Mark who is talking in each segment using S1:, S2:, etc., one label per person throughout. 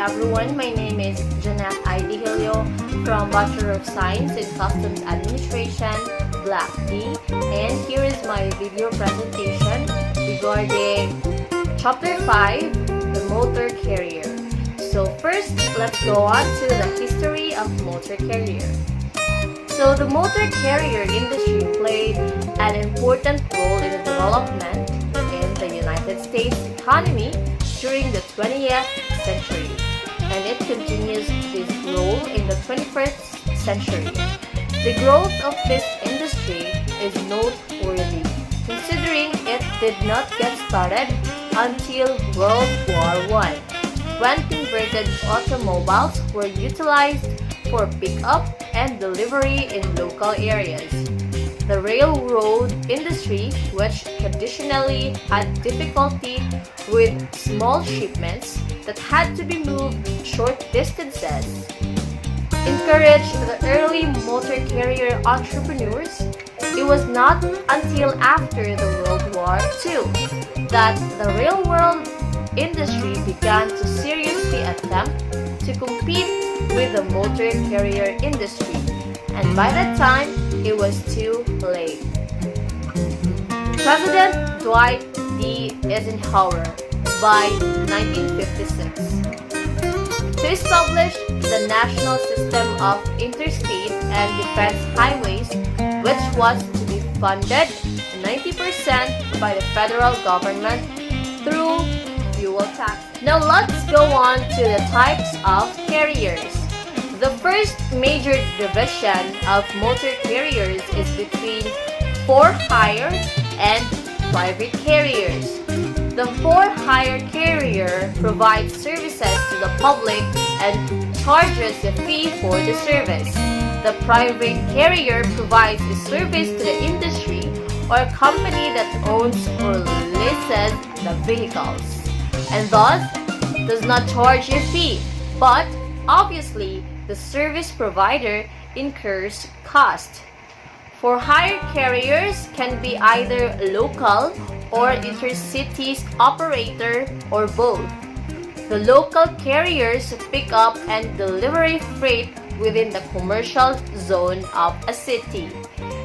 S1: everyone, my name is Janet Idihilio from Bachelor of Science in Customs Administration, Block D, and here is my video presentation regarding Chapter 5, the motor carrier. So first, let's go on to the history of motor carrier. So the motor carrier industry played an important role in the development in the United States economy during the 20th century, and it continues this role in the 21st century. The growth of this industry is noteworthy, considering it did not get started until World War I, when converted automobiles were utilized for pickup and delivery in local areas. The railroad industry, which traditionally had difficulty with small shipments that had to be moved short distances, encouraged the early motor carrier entrepreneurs. It was not until after the World War II that the railroad industry began to seriously attempt to compete with the motor carrier industry, and by that time, it was too late. President Dwight D. Eisenhower, by 1956, to establish the National System of Interstate and Defense Highways, which was to be funded 90% by the federal government through fuel tax. Now let's go on to the types of carriers. The first major division of motor carriers is between for-hire and private carriers. The for-hire carrier provides services to the public and charges a fee for the service. The private carrier provides a service to the industry or company that owns or leases the vehicles, and thus does not charge a fee, but obviously the service provider incurs cost. For hire carriers can be either local or intercity operator or both. The local carriers pick up and deliver freight within the commercial zone of a city.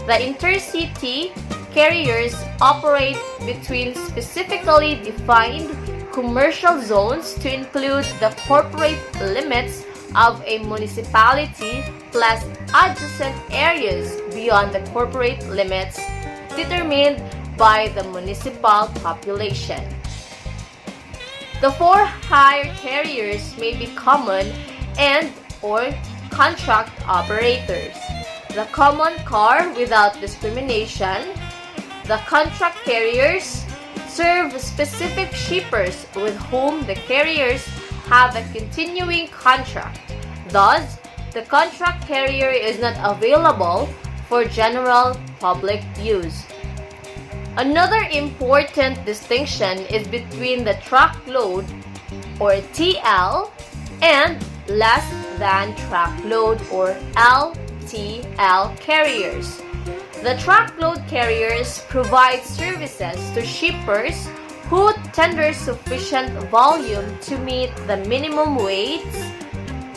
S1: The intercity carriers operate between specifically defined commercial zones to include the corporate limits of a municipality plus adjacent areas beyond the corporate limits determined by the municipal population. The for-hire carriers may be common and or contract operators. The common car without discrimination. The contract carriers serve specific shippers with whom the carriers have a continuing contract. Thus, the contract carrier is not available for general public use. Another important distinction is between the truckload or TL and less than truckload or LTL carriers. The truckload carriers provide services to shippers who tender sufficient volume to meet the minimum weights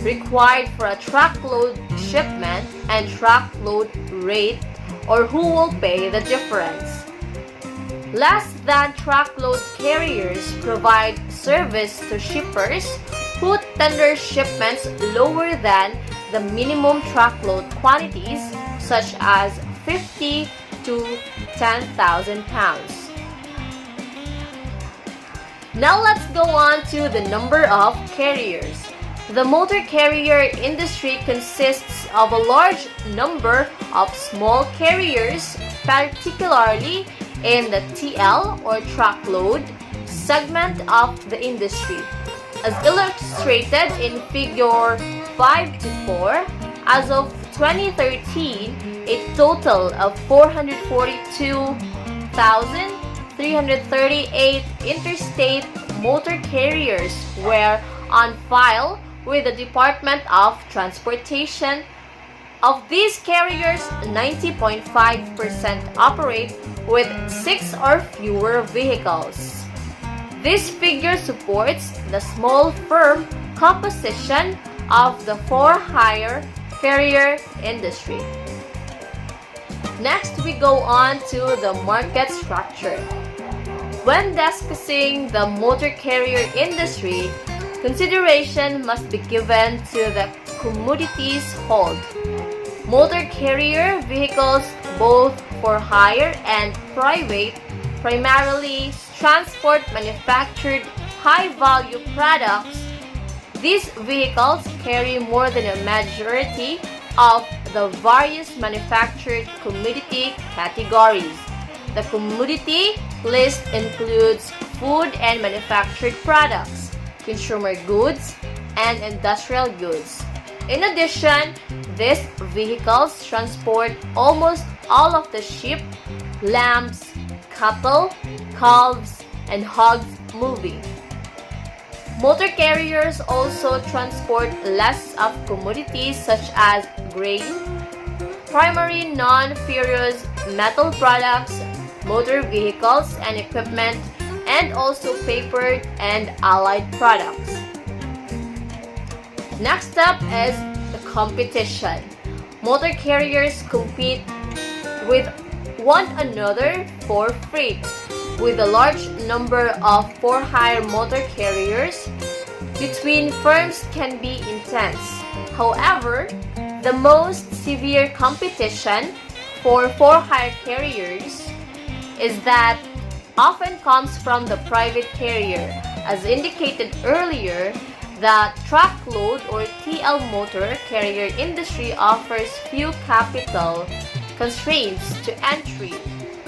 S1: required for a truckload shipment and truckload rate, or who will pay the difference. Less than truckload carriers provide service to shippers who tender shipments lower than the minimum truckload quantities, such as 50 to 10,000 pounds. Now let's go on to the number of carriers. The motor carrier industry consists of a large number of small carriers, particularly in the TL or truckload segment of the industry. As illustrated in figure 5 to 4, as of 2013, a total of 442,338 interstate motor carriers were on file with the Department of Transportation. Of these carriers, 90.5% operate with 6 or fewer vehicles. This figure supports the small firm composition of the for-hire carrier industry. Next, we go on to the market structure. When discussing the motor carrier industry, consideration must be given to the commodities hauled. Motor carrier vehicles, both for hire and private, primarily transport manufactured high-value products. These vehicles carry more than a majority of the various manufactured commodity categories. The commodity list includes food and manufactured products, consumer goods, and industrial goods. In addition, these vehicles transport almost all of the sheep, lambs, cattle, calves, and hogs moving. Motor carriers also transport less of commodities such as grain, primary non-ferrous metal products, motor vehicles and equipment, and also paper and allied products. Next up is the competition. Motor carriers compete with one another for freight. With a large number of for-hire motor carriers, between firms can be intense. However, the most severe competition for for-hire carriers is that often comes from the private carrier. As indicated earlier, the truckload or TL motor carrier industry offers few capital constraints to entry.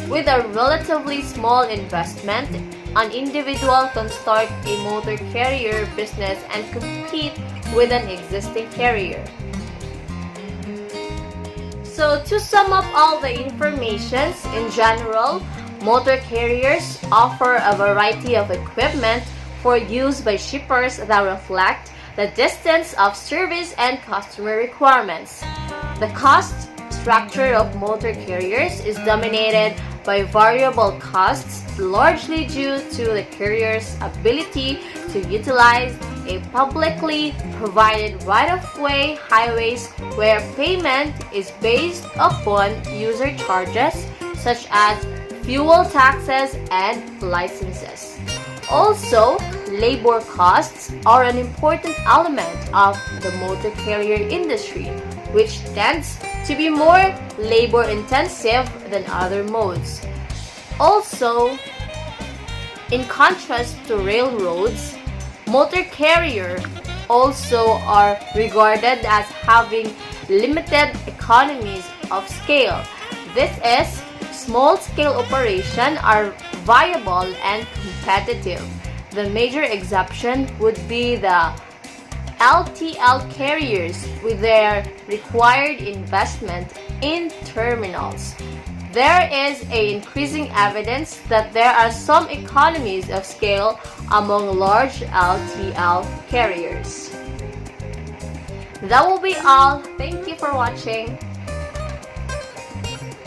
S1: With a relatively small investment, an individual can start a motor carrier business and compete with an existing carrier. So to sum up all the information, in general, motor carriers offer a variety of equipment for use by shippers that reflect the distance of service and customer requirements. The cost structure of motor carriers is dominated by variable costs, largely due to the carrier's ability to utilize a publicly provided right-of-way highways where payment is based upon user charges such as fuel taxes and licenses. Also, labor costs are an important element of the motor carrier industry, which tends to be more labor-intensive than other modes. Also, in contrast to railroads, motor carriers also are regarded as having limited economies of scale. This is, small-scale operations are viable and competitive. The major exception would be the LTL carriers with their required investment in terminals. There is increasing evidence that there are some economies of scale among large LTL carriers. That will be all. Thank you for watching.